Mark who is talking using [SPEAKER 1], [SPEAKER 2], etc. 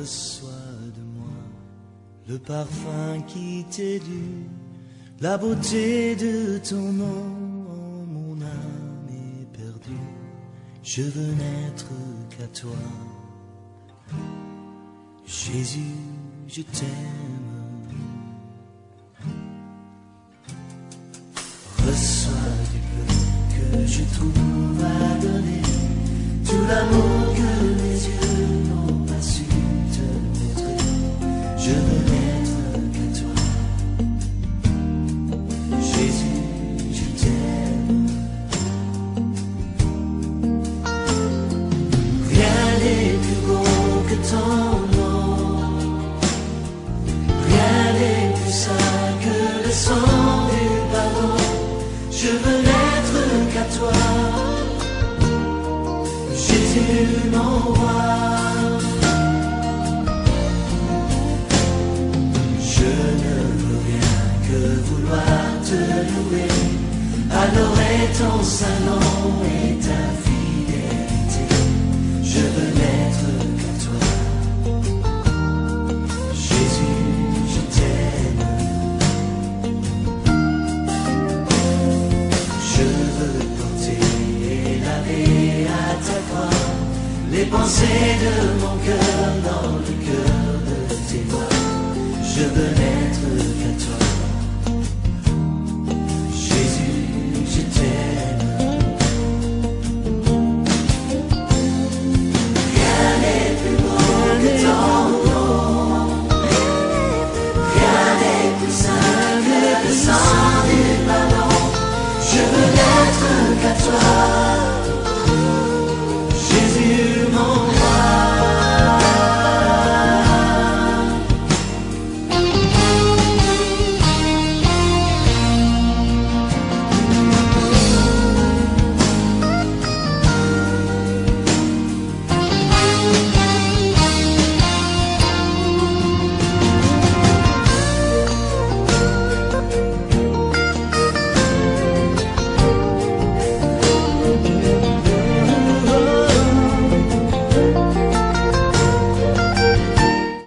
[SPEAKER 1] Reçois de moi le parfum qui t'est dû, la beauté de ton nom. Mon âme est perdue, je veux n'être qu'à toi. Jésus, je t'aime. Reçois du peu que je trouve à donner, tout l'amour que mes yeux n'ont pas su te montrer. Je veux n'être qu'à toi. Jésus, je t'aime. Rien n'est plus beau que ton nom, rien n'est plus saint que le sang du pardon. Je veux n'être qu'à toi, Jésus mon roi. Je ne veux rien que vouloir te louer, adorer ton saint nom et ta fidélité. Je veux n'être qu'à toi, Jésus, je t'aime. Je veux porter et laver à ta croix les pensées de mon cœur dans le cœur